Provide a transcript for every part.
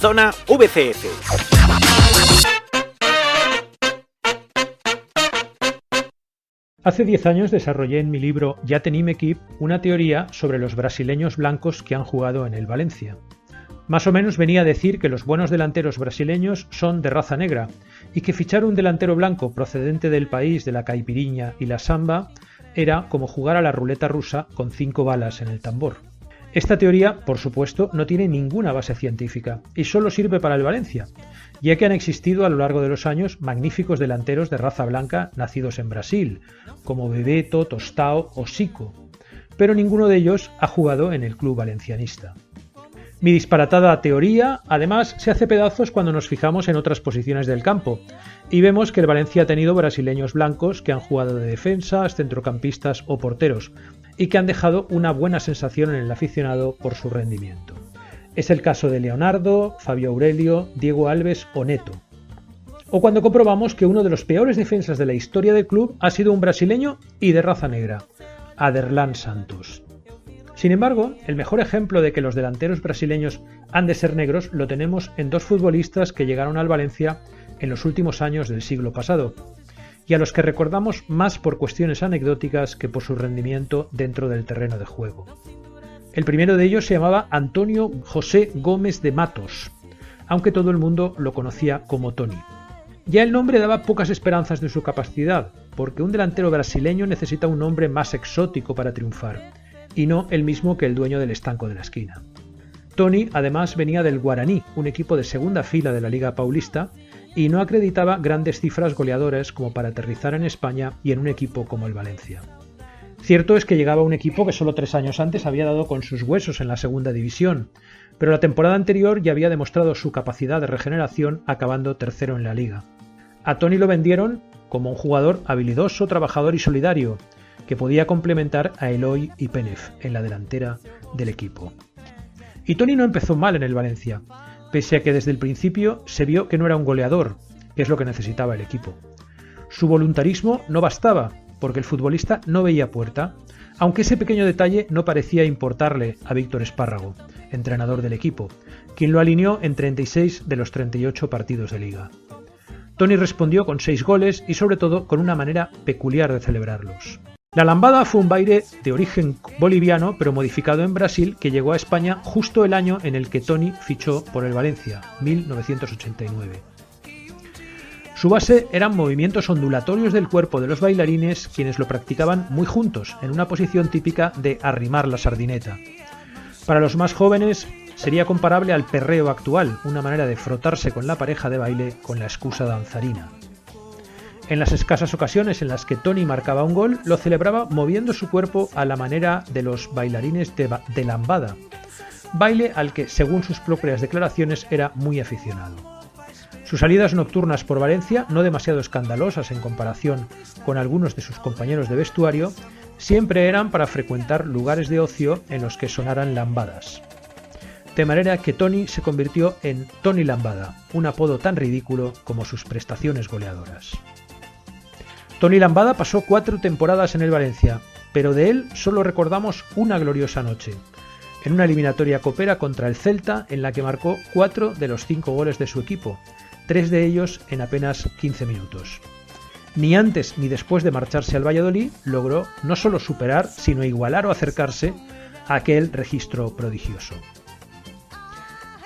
Zona VCF. Hace 10 años desarrollé en mi libro Ya tenim equip una teoría sobre los brasileños blancos que han jugado en el Valencia. Más o menos venía a decir que los buenos delanteros brasileños son de raza negra y que fichar un delantero blanco procedente del país de la caipiriña y la samba era como jugar a la ruleta rusa con 5 balas en el tambor. Esta teoría, por supuesto, no tiene ninguna base científica y solo sirve para el Valencia, ya que han existido a lo largo de los años magníficos delanteros de raza blanca nacidos en Brasil, como Bebeto, Tostao o Zico, pero ninguno de ellos ha jugado en el club valencianista. Mi disparatada teoría, además, se hace pedazos cuando nos fijamos en otras posiciones del campo y vemos que el Valencia ha tenido brasileños blancos que han jugado de defensas, centrocampistas o porteros y que han dejado una buena sensación en el aficionado por su rendimiento. Es el caso de Leonardo, Fabio Aurelio, Diego Alves o Neto. O cuando comprobamos que uno de los peores defensas de la historia del club ha sido un brasileño y de raza negra, Aderlan Santos. Sin embargo, el mejor ejemplo de que los delanteros brasileños han de ser negros lo tenemos en 2 futbolistas que llegaron al Valencia en los últimos años del siglo pasado, y a los que recordamos más por cuestiones anecdóticas que por su rendimiento dentro del terreno de juego. El primero de ellos se llamaba Antonio José Gómez de Matos, aunque todo el mundo lo conocía como Toni. Ya el nombre daba pocas esperanzas de su capacidad, porque un delantero brasileño necesita un nombre más exótico para triunfar, y no el mismo que el dueño del estanco de la esquina. Toni además venía del Guaraní, un equipo de segunda fila de la Liga Paulista, y no acreditaba grandes cifras goleadoras como para aterrizar en España y en un equipo como el Valencia. Cierto es que llegaba un equipo que solo 3 años antes había dado con sus huesos en la segunda división, pero la temporada anterior ya había demostrado su capacidad de regeneración acabando tercero en la liga. A Toni lo vendieron como un jugador habilidoso, trabajador y solidario, que podía complementar a Eloy y Penef en la delantera del equipo. Y Toni no empezó mal en el Valencia, pese a que desde el principio se vio que no era un goleador, que es lo que necesitaba el equipo. Su voluntarismo no bastaba, porque el futbolista no veía puerta, aunque ese pequeño detalle no parecía importarle a Víctor Espárrago, entrenador del equipo, quien lo alineó en 36 de los 38 partidos de liga. Toni respondió con 6 goles y sobre todo con una manera peculiar de celebrarlos. La lambada fue un baile de origen boliviano pero modificado en Brasil que llegó a España justo el año en el que Toni fichó por el Valencia, 1989. Su base eran movimientos ondulatorios del cuerpo de los bailarines quienes lo practicaban muy juntos, en una posición típica de arrimar la sardineta. Para los más jóvenes sería comparable al perreo actual, una manera de frotarse con la pareja de baile con la excusa danzarina. En las escasas ocasiones en las que Toni marcaba un gol, lo celebraba moviendo su cuerpo a la manera de los bailarines de lambada, baile al que, según sus propias declaraciones, era muy aficionado. Sus salidas nocturnas por Valencia, no demasiado escandalosas en comparación con algunos de sus compañeros de vestuario, siempre eran para frecuentar lugares de ocio en los que sonaran lambadas. De manera que Toni se convirtió en Toni Lambada, un apodo tan ridículo como sus prestaciones goleadoras. Toni Lambada pasó 4 temporadas en el Valencia, pero de él solo recordamos una gloriosa noche, en una eliminatoria copera contra el Celta en la que marcó 4 de los 5 goles de su equipo, 3 de ellos en apenas 15 minutos. Ni antes ni después de marcharse al Valladolid logró no solo superar, sino igualar o acercarse a aquel registro prodigioso.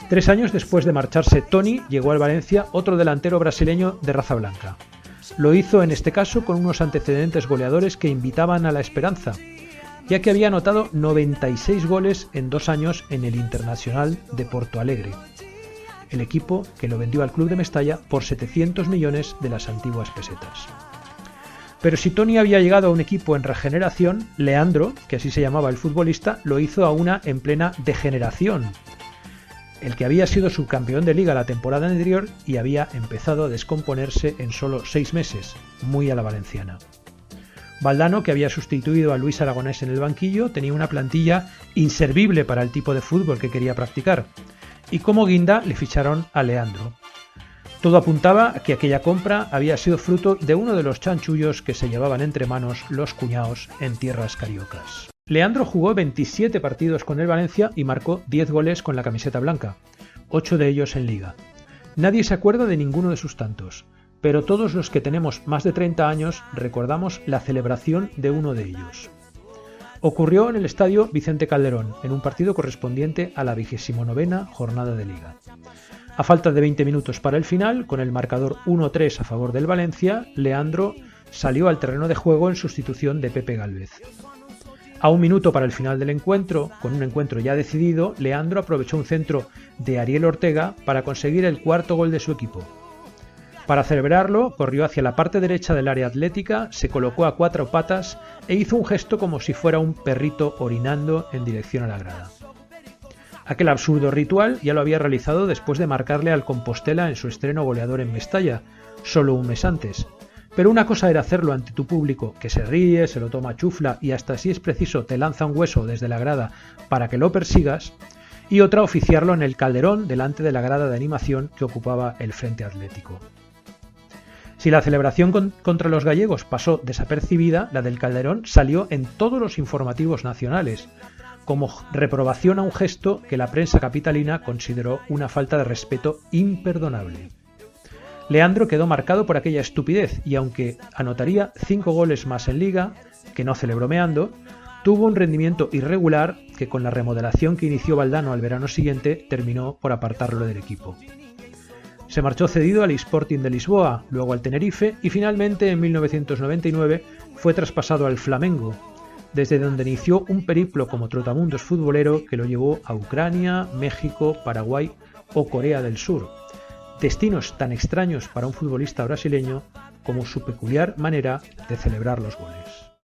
3 años después de marcharse Toni, llegó al Valencia otro delantero brasileño de raza blanca. Lo hizo en este caso con unos antecedentes goleadores que invitaban a la esperanza, ya que había anotado 96 goles en 2 años en el Internacional de Porto Alegre, el equipo que lo vendió al club de Mestalla por 700 millones de las antiguas pesetas. Pero si Toni había llegado a un equipo en regeneración, Leandro, que así se llamaba el futbolista, lo hizo a una en plena degeneración. El que había sido subcampeón de liga la temporada anterior y había empezado a descomponerse en solo 6 meses, muy a la valenciana. Valdano, que había sustituido a Luis Aragonés en el banquillo, tenía una plantilla inservible para el tipo de fútbol que quería practicar, y como guinda le ficharon a Leandro. Todo apuntaba a que aquella compra había sido fruto de uno de los chanchullos que se llevaban entre manos los cuñaos en tierras cariocas. Leandro jugó 27 partidos con el Valencia y marcó 10 goles con la camiseta blanca, 8 de ellos en Liga. Nadie se acuerda de ninguno de sus tantos, pero todos los que tenemos más de 30 años recordamos la celebración de uno de ellos. Ocurrió en el estadio Vicente Calderón, en un partido correspondiente a la 29ª jornada de Liga. A falta de 20 minutos para el final, con el marcador 1-3 a favor del Valencia, Leandro salió al terreno de juego en sustitución de Pepe Gálvez. A un minuto para el final del encuentro, con un encuentro ya decidido, Leandro aprovechó un centro de Ariel Ortega para conseguir el cuarto gol de su equipo. Para celebrarlo, corrió hacia la parte derecha del área atlética, se colocó a 4 patas e hizo un gesto como si fuera un perrito orinando en dirección a la grada. Aquel absurdo ritual ya lo había realizado después de marcarle al Compostela en su estreno goleador en Mestalla, solo un mes antes. Pero una cosa era hacerlo ante tu público, que se ríe, se lo toma chufla y hasta si es preciso te lanza un hueso desde la grada para que lo persigas, y otra oficiarlo en el Calderón delante de la grada de animación que ocupaba el Frente Atlético. Si la celebración contra los gallegos pasó desapercibida, la del Calderón salió en todos los informativos nacionales, como reprobación a un gesto que la prensa capitalina consideró una falta de respeto imperdonable. Leandro quedó marcado por aquella estupidez y aunque anotaría 5 goles más en Liga, que no celebró meando, tuvo un rendimiento irregular que con la remodelación que inició Valdano al verano siguiente terminó por apartarlo del equipo. Se marchó cedido al Sporting de Lisboa, luego al Tenerife y finalmente en 1999 fue traspasado al Flamengo, desde donde inició un periplo como trotamundos futbolero que lo llevó a Ucrania, México, Paraguay o Corea del Sur, destinos tan extraños para un futbolista brasileño como su peculiar manera de celebrar los goles.